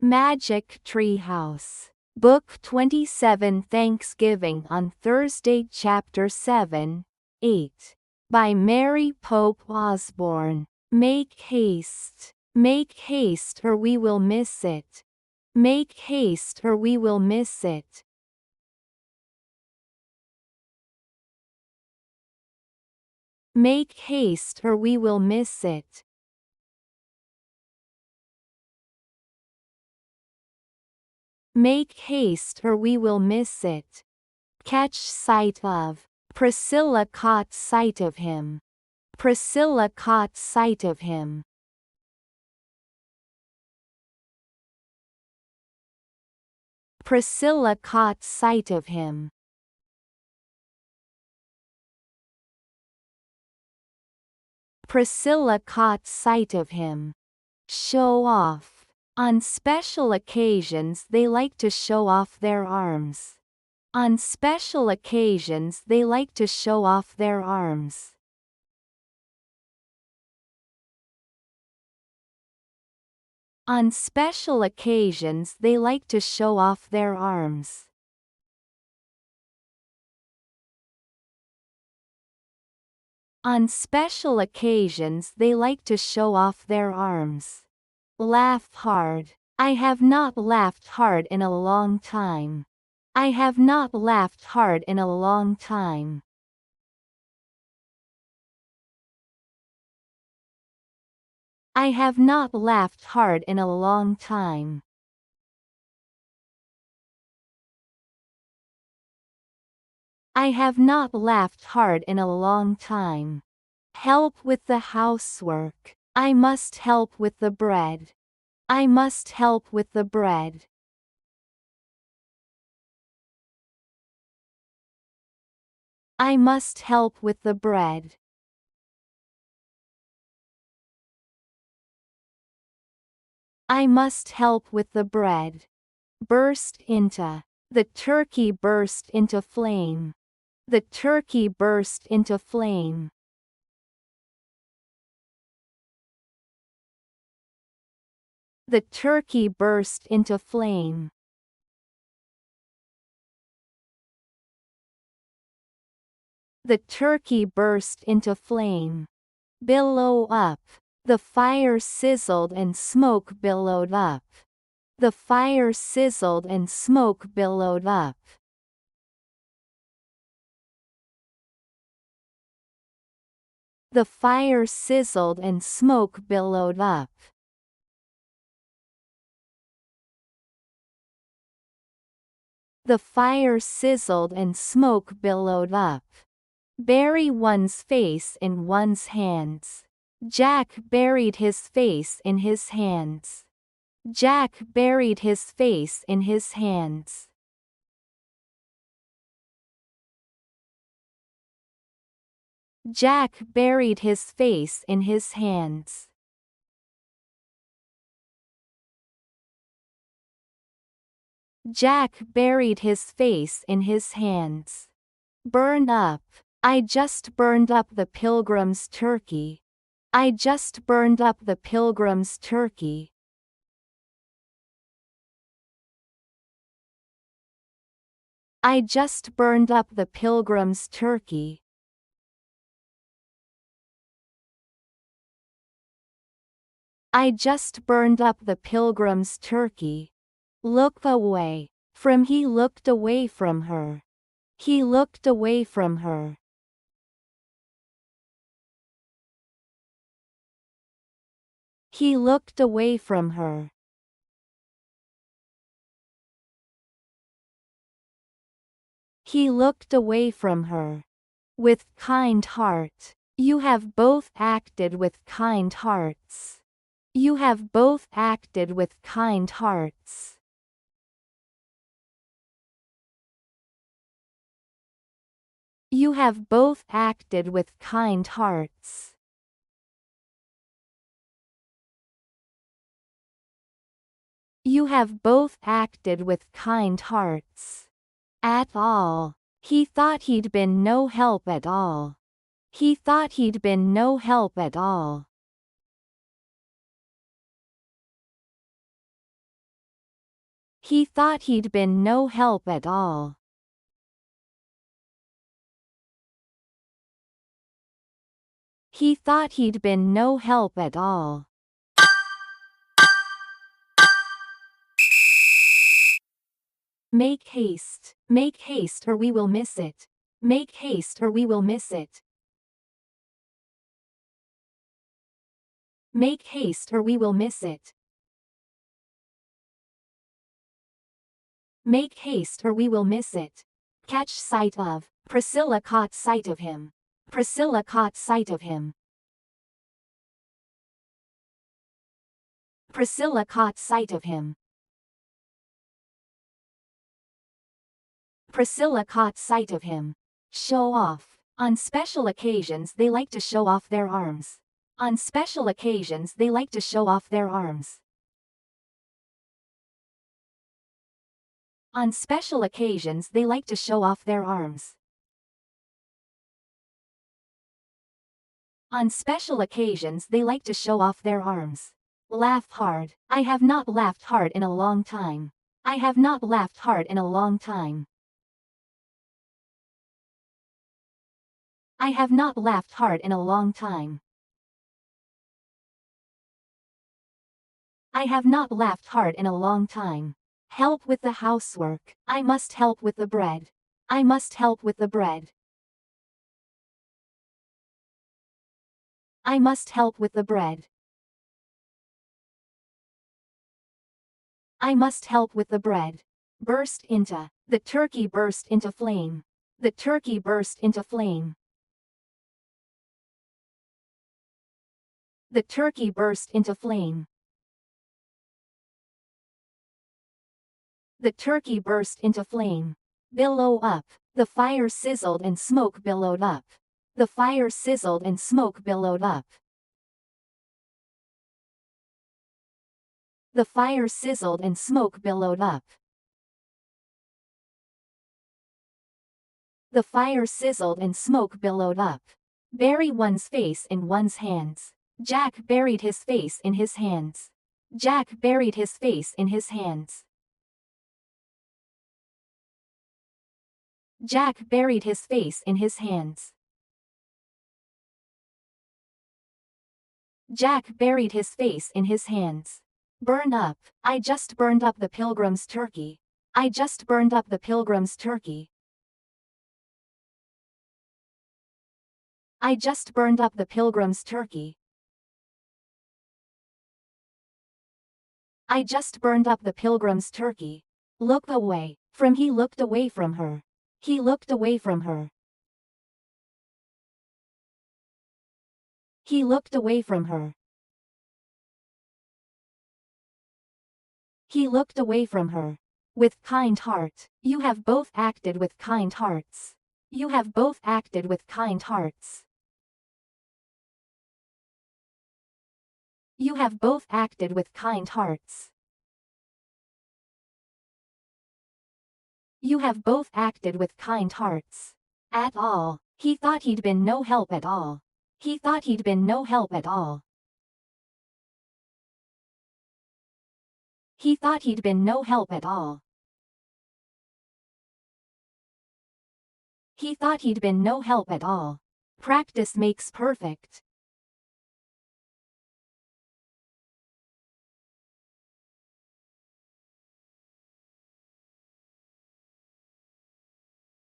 매직트리하우스. Book 27 Thanksgiving on Thursday Chapter 7, 8. By Mary Pope Osborne. Make haste. Make haste or we will miss it. Make haste or we will miss it. Make haste or we will miss it. Make haste or we will miss it. Catch sight of. Priscilla caught sight of him. Priscilla caught sight of him. Priscilla caught sight of him. Priscilla caught sight of him. Show off. On special occasions they like to show off their arms. On special occasions they like to show off their arms. On special occasions they like to show off their arms. On special occasions they like to show off their arms. Laugh hard. I have not laughed hard in a long time. I have not laughed hard in a long time. I have not laughed hard in a long time. I have not laughed hard in a long time. Help with the housework. I must help with the bread. I must help with the bread. I must help with the bread. I must help with the bread. Burst into. The turkey burst into flame. The turkey burst into flame. The turkey burst into flame. The turkey burst into flame. Billow up. The fire sizzled and smoke billowed up. The fire sizzled and smoke billowed up. The fire sizzled and smoke billowed up. The fire sizzled and smoke billowed up. Bury one's face in one's hands. Jack buried his face in his hands. Jack buried his face in his hands. Jack buried his face in his hands. Jack buried his face in his hands. Burn up. I just burned up the pilgrim's turkey. I just burned up the pilgrim's turkey. I just burned up the pilgrim's turkey. I just burned up the pilgrim's turkey. Look away. From he looked away from her. He looked away from her. He looked away from her. He looked away from her. With kind heart. You have both acted with kind hearts. You have both acted with kind hearts. You have both acted with kind hearts. You have both acted with kind hearts. At all. He thought he'd been no help at all. He thought he'd been no help at all. He thought he'd been no help at all. He thought he'd been no help at all. Make haste or we will miss it. Make haste or we will miss it. Make haste or we will miss it. Make haste or we will miss it. Catch sight of. Priscilla caught sight of him. Priscilla caught sight of him. Priscilla caught sight of him. Priscilla caught sight of him. Show off. On special occasions they like to show off their arms. On special occasions they like to show off their arms. On special occasions they like to show off their arms. On special occasions they like to show off their arms. Laugh hard. I have not laughed hard in a long time. I have not laughed hard in a long time. I have not laughed hard in a long time. I have not laughed hard in a long time. Help with the housework. I must help with the bread. I must help with the bread. I must help with the bread. I must help with the bread. Burst into. The turkey burst into flame. The turkey burst into flame. The turkey burst into flame. The turkey burst into flame. Billow up. The fire sizzled and smoke billowed up. The fire sizzled and smoke billowed up. The fire sizzled and smoke billowed up. The fire sizzled and smoke billowed up. Bury one's face in one's hands. Jack buried his face in his hands. Jack buried his face in his hands. Jack buried his face in his hands. Jack buried his face in his hands. Burn up. I just burned up the pilgrim's turkey. I just burned up the pilgrim's turkey. I just burned up the pilgrim's turkey. I just burned up the pilgrim's turkey. Look away. From he looked away from her. He looked away from her. He looked away from her. He looked away from her. With kind heart. You have both acted with kind hearts. You have both acted with kind hearts. You have both acted with kind hearts. You have both acted with kind hearts. At all. He thought he'd been no help at all. He thought he'd been no help at all. He thought he'd been no help at all. He thought he'd been no help at all. Practice makes perfect.